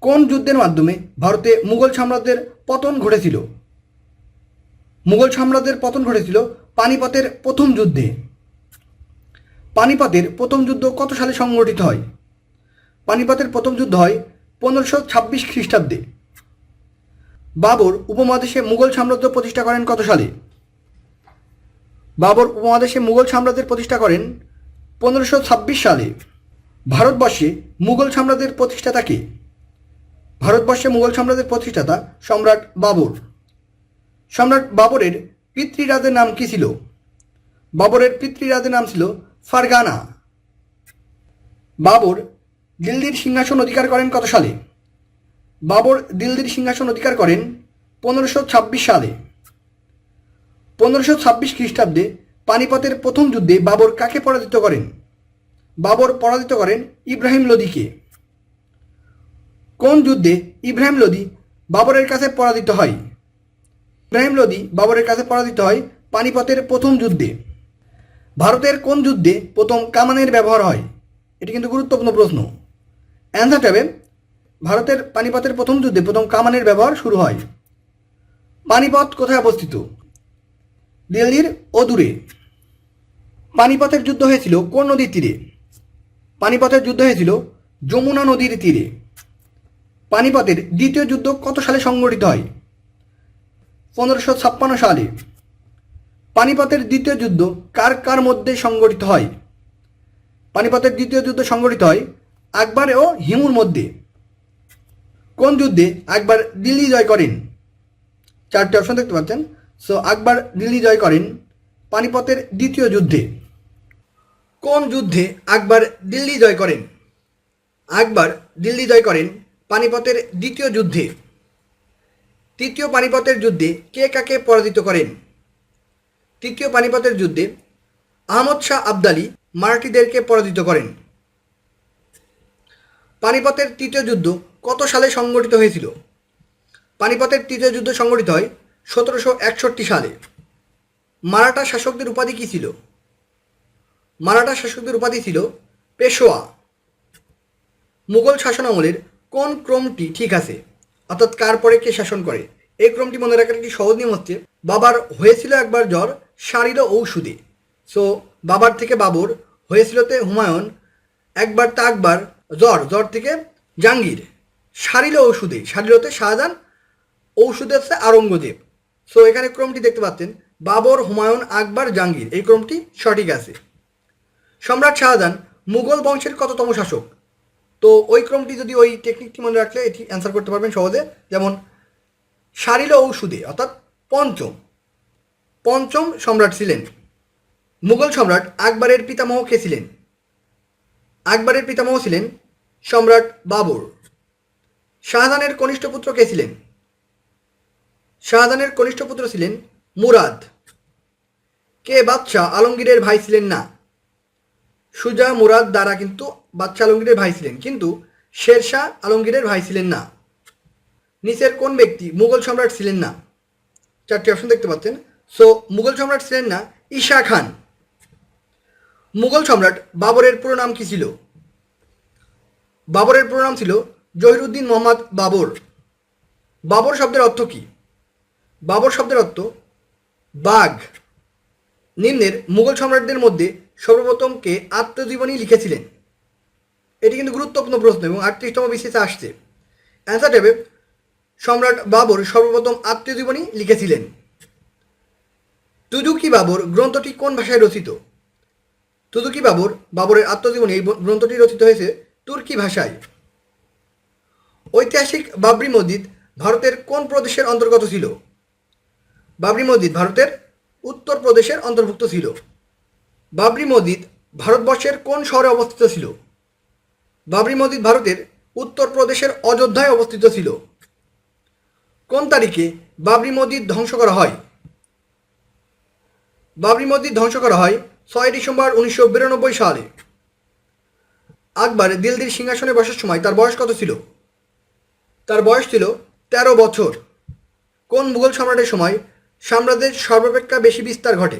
কোন যুদ্ধের মাধ্যমে ভারতে মুঘল সাম্রাজ্যের পতন ঘটেছিল? মুঘল সাম্রাজ্যের পতন ঘটেছিল পানিপথের প্রথম যুদ্ধে। পানিপথের প্রথম যুদ্ধ কত সালে সংঘটিত হয়? পানিপথের প্রথম যুদ্ধ হয় 1526 খ্রিস্টাব্দে। বাবর উপমহাদেশে মুঘল সাম্রাজ্য প্রতিষ্ঠা করেন কত সালে? বাবর উপমহাদেশে মুঘল সাম্রাজ্যের প্রতিষ্ঠা করেন 1526 সালে। ভারতবর্ষে মুঘল সাম্রাজ্যের প্রতিষ্ঠাতা কে? ভারতবর্ষে মুঘল সাম্রাজ্যের প্রতিষ্ঠাতা সম্রাট বাবর। সম্রাট বাবরের পিতৃরাজের নাম কি ছিল? বাবরের পিতৃরাজের নাম ছিল ফারগানা। বাবর দিল্লির সিংহাসন অধিকার করেন কত সালে? বাবর দিল্লির সিংহাসন অধিকার করেন 1526 সালে। 1526 খ্রিস্টাব্দে পানিপথের প্রথম যুদ্ধে বাবর কাকে পরাজিত করেন? বাবর পরাজিত করেন ইব্রাহিম লোদিকে। কোন যুদ্ধে ইব্রাহিম লোদি বাবরের কাছে পরাজিত হয়? ইব্রাহিম লোদি বাবরের কাছে পরাজিত হয় পানিপথের প্রথম যুদ্ধে। ভারতের কোন যুদ্ধে প্রথম কামানের ব্যবহার হয়? এটি কিন্তু গুরুত্বপূর্ণ প্রশ্ন। অ্যান্সারটা হবে ভারতের পানিপথের প্রথম যুদ্ধে প্রথম কামানের ব্যবহার শুরু হয়। পানিপথ কোথায় অবস্থিত? দিল্লির অদূরে। পানিপথের যুদ্ধ হয়েছিল কোন নদীর তীরে? পানিপথের যুদ্ধ হয়েছিল যমুনা নদীর তীরে। পানিপথের দ্বিতীয় যুদ্ধ কত সালে সংঘটিত হয়? 1556 সালে। পানিপথের দ্বিতীয় যুদ্ধ কার কার মধ্যে সংঘটিত হয়? পানিপথের দ্বিতীয় যুদ্ধ সংঘটিত হয় আকবর ও হিমুর মধ্যে। কোন যুদ্ধে আকবর দিল্লি জয় করেন? চারটি অপশন দেখতে পাচ্ছেন। সো আকবর দিল্লি জয় করেন পানিপথের দ্বিতীয় যুদ্ধে। কোন যুদ্ধে আকবর দিল্লি জয় করেন? আকবর দিল্লি জয় করেন পানিপথের দ্বিতীয় যুদ্ধে। তৃতীয় পানিপথের যুদ্ধে কে কাকে পরাজিত করেন? তৃতীয় পানিপথের যুদ্ধে আহমদ শাহ আবদালি মারাঠিদেরকে পরাজিত করেন। পানিপথের তৃতীয় যুদ্ধ কত সালে সংগঠিত হয়েছিল? পানিপথের তৃতীয় যুদ্ধ সংগঠিত হয় 1761 সালে। মারাঠা শাসকদের উপাধি কী ছিল? মারাঠা শাসকদের উপাধি ছিল পেশোয়া। মুঘল শাসন আমলের কোন ক্রমটি ঠিক আছে, অর্থাৎ কার পরে কে শাসন করে? এই ক্রমটি মনে রাখার একটি সহজ নিয়ম হচ্ছে বাবার হয়েছিল একবার জ্বর, সারিল ঔষধে। সো বাবার থেকে বাবর, হয়েছিলতে হুমায়ুন, একবার তা আকবর, জ্বর থেকে জাহাঙ্গীর, সারিল ঔষধে, সারিলতে শাহজাহান, ঔষধে হচ্ছে আওরঙ্গজেব। সো এখানে ক্রমটি দেখতে পাচ্ছেন বাবর, হুমায়ুন, আকবর, জাহাঙ্গীর, এই ক্রমটি সঠিক আছে। সম্রাট শাহজাহান মুঘল বংশের কততম শাসক? তো ওই ক্রমটি যদি ওই টেকনিকটি মনে রাখলে এটি অ্যান্সার করতে পারবেন সহজে। যেমন সারিল ঔষধে অর্থাৎ পঞ্চম সম্রাট ছিলেন। মুঘল সম্রাট আকবরের পিতামহ কে ছিলেন? আকবরের পিতামহ ছিলেন সম্রাট বাবর। শাহজাহানের কনিষ্ঠ পুত্র কে ছিলেন? শাহজাহানের কনিষ্ঠ পুত্র ছিলেন মুরাদ। কে বাদশাহ আলমগীরের ভাই ছিলেন না? সুজা মুরাদ দ্বারা কিন্তু বাদশাহ আলমগীরের ভাই ছিলেন, কিন্তু শেরশাহ আলমগীরের ভাই ছিলেন না। নিচের কোন ব্যক্তি মুঘল সম্রাট ছিলেন না? চারটি অপশন দেখতে পাচ্ছেন। সো মুঘল সম্রাট ছিলেন না ঈশা খান। মুঘল সম্রাট বাবরের পুরো নাম কি ছিল? বাবরের পুরো নাম ছিল জহিরুদ্দিন মোহাম্মদ বাবর। বাবর শব্দের অর্থ কী? বাবর শব্দের অর্থ বাঘ। নিম্নের মুঘল সম্রাটদের মধ্যে সর্বপ্রথম কে আত্মজীবনী লিখেছিলেন? এটি কিন্তু গুরুত্বপূর্ণ প্রশ্ন এবং 38তম বিসিএসে আসছে। অ্যান্সার দেবে সম্রাট বাবর সর্বপ্রথম আত্মজীবনী লিখেছিলেন। তুজুকি বাবর গ্রন্থটি কোন ভাষায় রচিত? তুজুকি বাবর, বাবরের আত্মজীবনী, এই গ্রন্থটি রচিত হয়েছে তুর্কি ভাষায়। ঐতিহাসিক বাবরি মসজিদ ভারতের কোন প্রদেশের অন্তর্গত ছিল? বাবরি মসজিদ ভারতের উত্তর প্রদেশের অন্তর্ভুক্ত ছিল। বাবরি মসজিদ ভারতবর্ষের কোন শহরে অবস্থিত ছিল? বাবরি মসজিদ ভারতের উত্তর প্রদেশের অযোধ্যায় অবস্থিত ছিল। কোন তারিখে বাবরি মসজিদ ধ্বংস করা হয়? বাবরি মসজিদ ধ্বংস করা হয় 6 ডিসেম্বর 1992 সালে। আকবর দিল্লির সিংহাসনে বসার সময় তার বয়স কত ছিল? তার বয়স ছিল 13 বছর। কোন মুঘল সম্রাটের সময় সাম্রাজ্যের সর্বাপেক্ষা বেশি বিস্তার ঘটে?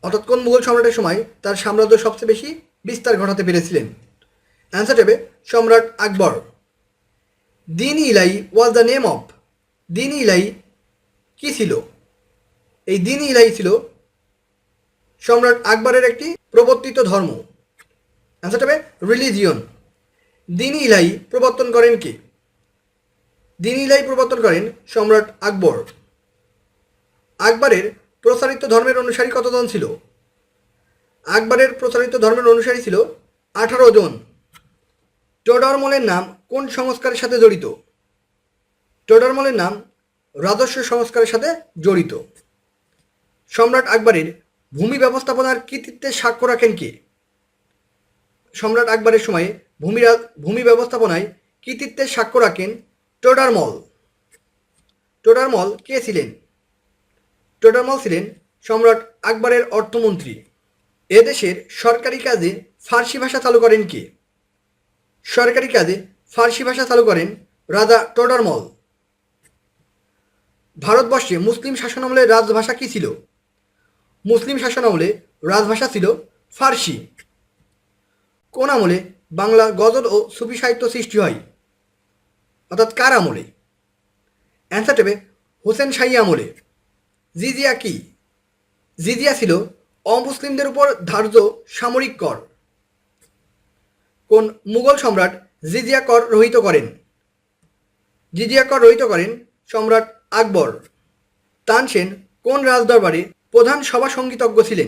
অর্থাৎ কোন মুঘল সম্রাটের সময় তার সাম্রাজ্য সবচেয়ে বেশি বিস্তার ঘটাতে পেরেছিলেন? অ্যান্সার হবে সম্রাট আকবর। দিন ইলাই ওয়াজ দ্য নেম অফ, দিন ইলাই কি ছিল? এই দিন ইলাই ছিল সম্রাট আকবরের একটি প্রবর্তিত ধর্ম। অ্যান্সারটা হবে রিলিজিয়ন। দিন ইলাই প্রবর্তন করেন কে? দিন ইলাই প্রবর্তন করেন সম্রাট আকবর। আকবরের প্রসারিত ধর্মের অনুসারী কতজন ছিল? আকবরের প্রসারিত ধর্মের অনুসারী ছিল 18 জন। টোডরমলের নাম কোন সংস্কারের সাথে জড়িত? টোডরমলের নাম রাজস্ব সংস্কারের সাথে জড়িত। সম্রাট আকবরের ভূমি ব্যবস্থাপনার কৃতিত্বের সাক্ষ্য রাখেন কে? সম্রাট আকবরের সময়ে ভূমি ব্যবস্থাপনায় কৃতিত্বের সাক্ষ্য রাখেন টোডরমল। টোডরমল কে ছিলেন? টোডরমল ছিলেন সম্রাট আকবরের অর্থমন্ত্রী। এদেশের সরকারি কাজে ফার্সি ভাষা চালু করেন কে? সরকারি কাজে ফার্সি ভাষা চালু করেন রাজা টোডরমল। ভারতবর্ষে মুসলিম শাসনামলে রাজভাষা কী ছিল? মুসলিম শাসনামলে রাজভাষা ছিল ফার্সি। কোন আমলে বাংলা গজল ও সুফি সাহিত্য সৃষ্টি হয়? অর্থাৎ কার আমলে? অ্যান্সার হবে হোসেন শাহী আমলে। জিজিয়া কি? জিজিয়া ছিল অমুসলিমদের উপর ধার্য সামরিক কর। কোন মুঘল সম্রাট জিজিয়া কর রহিত করেন? জিজিয়া কর রহিত করেন সম্রাট আকবর। তানসেন কোন রাজদরবারে প্রধান সভা সঙ্গীতজ্ঞ ছিলেন?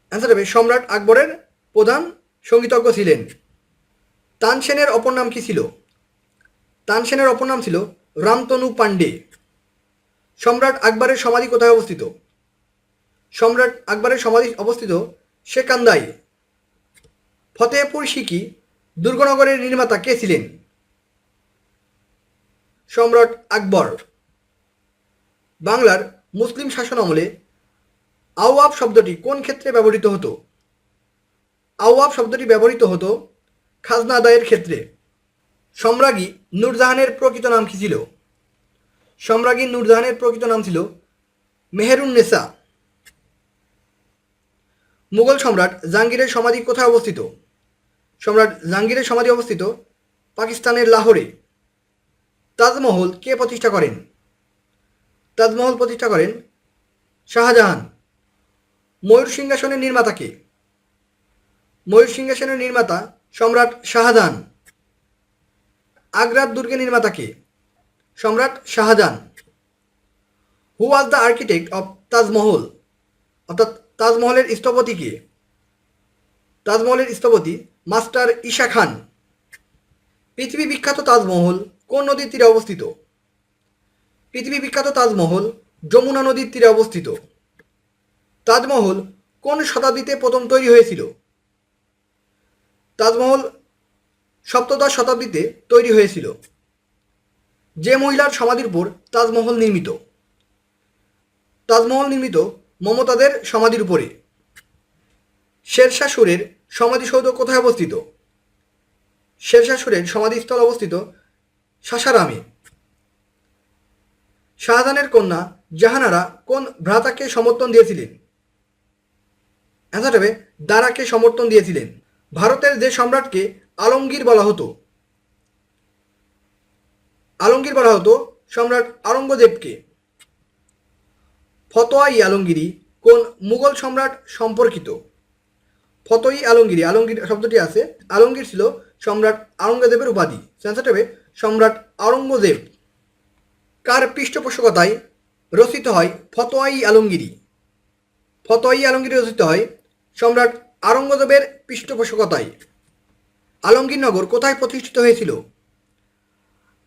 অ্যান্সার হবে সম্রাট আকবরের প্রধান সঙ্গীতজ্ঞ ছিলেন। তানসেনের অপর নাম কি ছিল? তানসেনের অপর নাম ছিল রামতনু পাণ্ডে। সম্রাট আকবরের সমাধি কোথায় অবস্থিত? সম্রাট আকবরের সমাধি অবস্থিত সেকান্দায়। ফতেহপুর সিক্রি দুর্গনগরের নির্মাতা কে ছিলেন? সম্রাট আকবর। বাংলার মুসলিম শাসন আমলে আওয়াব শব্দটি কোন ক্ষেত্রে ব্যবহৃত হতো? আওয়াব শব্দটি ব্যবহৃত হতো খাজনা আদায়ের ক্ষেত্রে। সম্রাজ্ঞী নূরজাহানের প্রকৃত নাম কী ছিল? সম্রাজ্ঞী নূরজাহানের প্রকৃত নাম ছিল মেহেরুন্নেসা। মুঘল সম্রাট জাহাঙ্গীরের সমাধি কোথায় অবস্থিত? সম্রাট জাহাঙ্গীরের সমাধি অবস্থিত পাকিস্তানের লাহোরে। তাজমহল কে প্রতিষ্ঠা করেন? তাজমহল প্রতিষ্ঠা করেন শাহজাহান। ময়ূর সিংহাসনের নির্মাতা কে? ময়ূর সিংহাসনের নির্মাতা সম্রাট শাহজাহান। আগ্রার দুর্গের নির্মাতা কে? সম্রাট Shah Jahan. Who was the architect of Taj Mahal? অর্থাৎ তাজমহলের স্থপতি কে? তাজমহলের স্থপতি মাস্টার ঈশা খান। পৃথিবী বিখ্যাত তাজমহল কোন নদীর তীরে অবস্থিত? পৃথিবী বিখ্যাত তাজমহল যমুনা নদীর তীরে অবস্থিত। তাজমহল কোন শতাব্দীতে প্রথম তৈরি হয়েছিল? তাজমহল সপ্তদশ শতাব্দীতে তৈরি হয়েছিল। যে মহিলার সমাধির উপর তাজমহল নির্মিত? তাজমহল নির্মিত মমতাজের সমাধির উপরে। শেরশাহ সুরের সমাধিসৌধ কোথায় অবস্থিত? শেরশাহ সুরের সমাধিস্থল অবস্থিত সাসারামে। শাহজাহানের কন্যা জাহানারা কোন ভ্রাতাকে সমর্থন দিয়েছিলেন? অ্যান্সার হবে দারাকে সমর্থন দিয়েছিলেন। ভারতের যে সম্রাটকে আলমগীর বলা হতো? আলমগীর বলা হতো সম্রাট আওরঙ্গজেবকে। ফতোয়া-ই আলমগীরি কোন মুঘল সম্রাট সম্পর্কিত? ফতোয়া-ই আলমগীরি, আলমগীর শব্দটি আছে, আলমগীর ছিল সম্রাট আওরঙ্গজেবের উপাধি। অ্যান্সার হবে সম্রাট আওরঙ্গজেব। কার পৃষ্ঠপোষকতায় রচিত হয় ফতোয়া-ই আলমগীরি? ফতোয়া-ই আলমগীরি রচিত হয় সম্রাট আওরঙ্গজেবের পৃষ্ঠপোষকতায়। আলমগীরনগর কোথায় প্রতিষ্ঠিত হয়েছিল?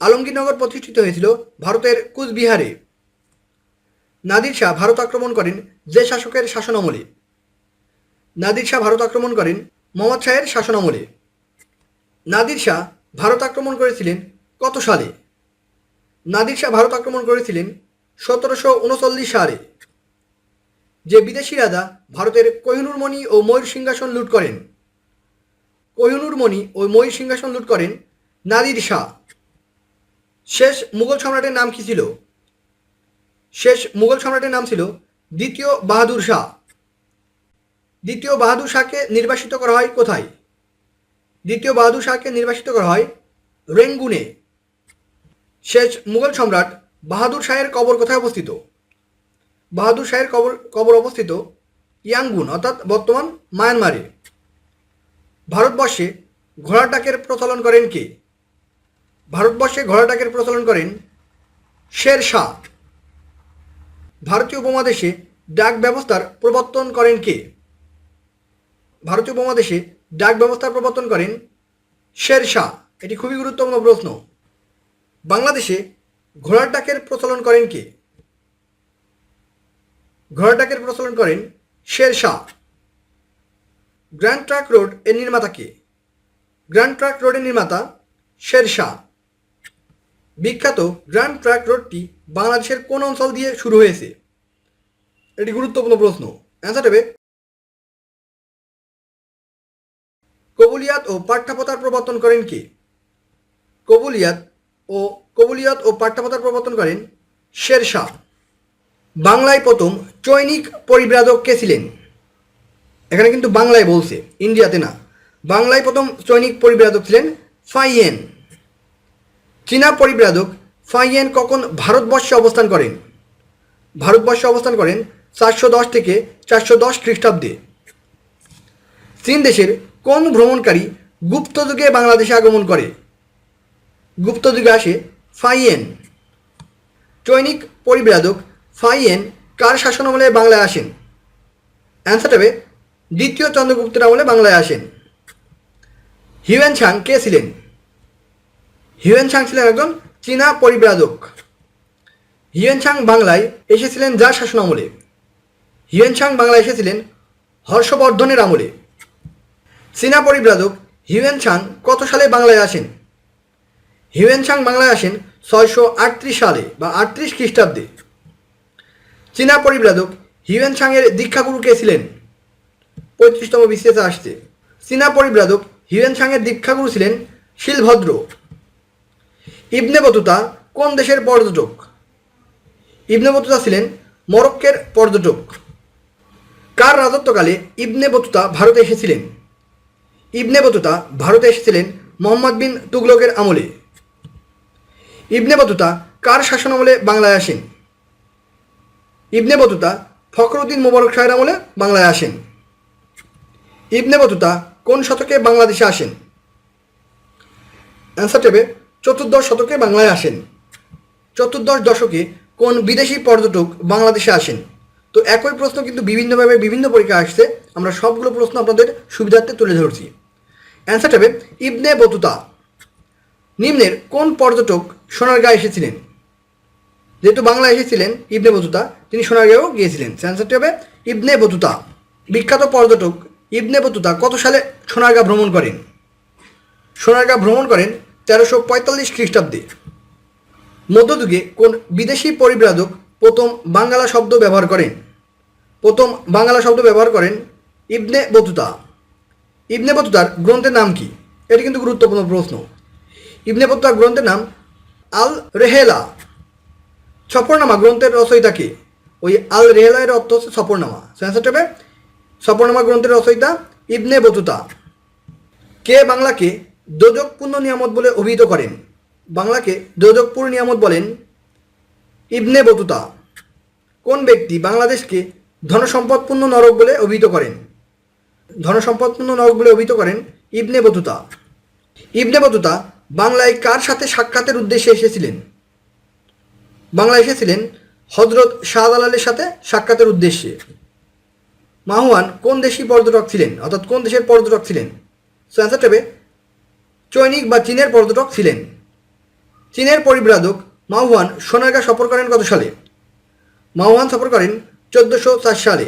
আলমগীরনগর প্রতিষ্ঠিত হয়েছিল ভারতের কুচবিহারে। নাদির শাহ ভারত আক্রমণ করেন যে শাসকের শাসনামলে? নাদির শাহ ভারত আক্রমণ করেন মোহাম্মদ শাহের শাসনামলে। নাদির শাহ ভারত আক্রমণ করেছিলেন কত সালে? নাদির শাহ ভারত আক্রমণ করেছিলেন 1739 সালে। যে বিদেশি রাজা ভারতের কোহিনূর মণি ও ময়ূর সিংহাসন লুট করেন? কোহিনূর মণি ও ময়ূর সিংহাসন লুট করেন নাদির শাহ। শেষ মুঘল সম্রাটের নাম কি ছিল? শেষ মুঘল সম্রাটের নাম ছিল দ্বিতীয় বাহাদুর শাহ। দ্বিতীয় বাহাদুর শাহকে নির্বাসিত করা হয় কোথায়? দ্বিতীয় বাহাদুর শাহকে নির্বাসিত করা হয় রেঙ্গুনে। শেষ মুঘল সম্রাট বাহাদুর শাহের কবর কোথায় অবস্থিত? বাহাদুর শাহের কবর অবস্থিত ইয়াঙ্গুন অর্থাৎ বর্তমান মায়ানমারে। ভারতবর্ষে ঘোড়ার ডাকের প্রচলন করেন কে? ভারতবর্ষে ঘোড়ার ডাকের প্রচলন করেন শের শাহ। ভারতীয় উপমহাদেশে ডাক ব্যবস্থার প্রবর্তন করেন কে? ভারতীয় উপমহাদেশে ডাক ব্যবস্থার প্রবর্তন করেন শের শাহ। এটি খুবই গুরুত্বপূর্ণ প্রশ্ন। বাংলাদেশে ঘোড়ার ডাকের প্রচলন করেন কে? ঘোড়ার ডাকের প্রচলন করেন Sher Shah. Grand trunk road এর নির্মাতা কে? গ্র্যান্ড ট্রাঙ্ক রোডের নির্মাতা শের শাহ। বিখ্যাত গ্র্যান্ড ট্রাঙ্ক রোডটি বাংলাদেশের কোন অঞ্চল দিয়ে শুরু হয়েছে? এটি গুরুত্বপূর্ণ প্রশ্ন। অ্যান্সার হবে কবুলিয়াত ও পাঠ্যপ্রথার প্রবর্তন করেন কে? কবুলিয়াত ও পাঠ্যপ্রথার প্রবর্তন করেন শের শাহ। বাংলায় প্রথম চৈনিক পরিব্রাজক কে ছিলেন? এখানে কিন্তু বাংলায় বলছে, ইন্ডিয়াতে না। বাংলায় প্রথম চৈনিক পরিব্রাজক ছিলেন ফাইয়েন। চীনা পরিব্রাজক ফাইয়েন কখন ভারতবর্ষে অবস্থান করেন? ভারতবর্ষে অবস্থান করেন 410 থেকে 410 খ্রিস্টাব্দে। চীন দেশের কোন ভ্রমণকারী গুপ্ত যুগে বাংলাদেশে আগমন করে? গুপ্ত যুগে আসে ফাইয়েন। চৈনিক পরিব্রাজক ফাইয়েন কার শাসনামলে বাংলায় আসেন? অ্যান্সার হবে দ্বিতীয় চন্দ্রগুপ্তের আমলে বাংলায় আসেন। হিউয়েন কে ছিলেন? হিউয়েন ছিলেন একজন চীনা পরিব্রাজক। হিউয়েন বাংলায় এসেছিলেন যার শাসনামলে? হিউয়েন বাংলায় এসেছিলেন হর্ষবর্ধনের আমলে। চীনা পরিব্রাজক হিউয়েন কত সালে বাংলায় আসেন? হিউয়েন বাংলায় আসেন 638 সালে বা 38 খ্রিস্টাব্দে। চীনা পরিব্রাজক হিউয়েন এর দীক্ষাগুরু কে ছিলেন? 35তম বিসিএসে আসছে। চীনা পরিব্রাজক হিউয়েন এর দীক্ষাগুরু ছিলেন শিলভদ্র। ইবনে বতুতা কোন দেশের পর্যটক? ইবনে বতুতা ছিলেন মরক্কোর পর্যটক। কার রাজত্বকালে ইবনে বতুতা ভারতে এসেছিলেন? ইবনে বতুতা ভারতে এসেছিলেন মোহাম্মদ বিন তুগলকের আমলে। ইবনে বতুতা কার শাসনামলে বাংলায় আসেন? ইবনে বতুতা ফখরুদ্দিন মোবারক শাহের আমলে বাংলায় আসেন। ইবনে বতুতা কোন শতকে বাংলাদেশে আসেন? অ্যান্সার হবে 14 শতকে বাংলায় আসেন। 14 দশকে কোন বিদেশি পর্যটক বাংলাদেশে আসেন? তো একই প্রশ্ন কিন্তু বিভিন্নভাবে বিভিন্ন পরীক্ষা আসছে। আমরা সবগুলো প্রশ্ন আপনাদের সুবিধার্থে তুলে ধরছি। অ্যান্সার হবে ইবনে বতুতা। নিম্নের কোন পর্যটক সোনারগাঁ এসেছিলেন? যেহেতু বাংলা এসেছিলেন ইবনে বতুতা, তিনি সোনারগাঁও গিয়েছিলেন। অ্যান্সারটি হবে ইবনে বতুতা। বিখ্যাত পর্যটক ইবনে বতুতা কত সালে সোনারগাঁ ভ্রমণ করেন? সোনারগাঁ ভ্রমণ করেন 1345 খ্রিস্টাব্দে। মধ্যযুগে কোন বিদেশি পরিব্রাজক প্রথম বাংলা শব্দ ব্যবহার করেন? প্রথম বাংলা শব্দ ব্যবহার করেন ইবনে বতুতা। ইবনে বতুতার গ্রন্থের নাম কি? এটি কিন্তু গুরুত্বপূর্ণ প্রশ্ন। ইবনে বতুতার গ্রন্থের নাম আল রেহেলা। সফরনামা গ্রন্থের রচয়িতা কে? ওই আল রেহেলা এর অর্থ হচ্ছে সফরনামা। অ্যান্সার হবে সফরনামা গ্রন্থের রচয়িতা ইবনে বতুতা। কে বাংলাকে দোজকপূর্ণ নিয়ামত বলে অভিহিত করেন? বাংলাকে দোজকপূর্ণ নিয়ামত বলেন ইবনে বতুতা। কোন ব্যক্তি বাংলাদেশকে ধনসম্পদপূর্ণ নরক বলে অভিহিত করেন? ধনসম্পদপূর্ণ নরক বলে অভিহিত করেন ইবনে বতুতা। ইবনে বতুতা বাংলায় কার সাথে সাক্ষাতের উদ্দেশ্যে এসেছিলেন? বাংলায় এসেছিলেন হজরত শাহজালালের সাথে সাক্ষাতের উদ্দেশ্যে। মাহুয়ান কোন দেশি পর্যটক ছিলেন, অর্থাৎ কোন দেশের পর্যটক ছিলেন? সো অ্যান্সার হবে চৈনিক বা চীনের পর্যটক ছিলেন। চীনের পরিব্রাজক মাহুয়ান সোনারগাঁ সফর করেন কত সালে? মাহুয়ান সফর করেন 1404 সালে।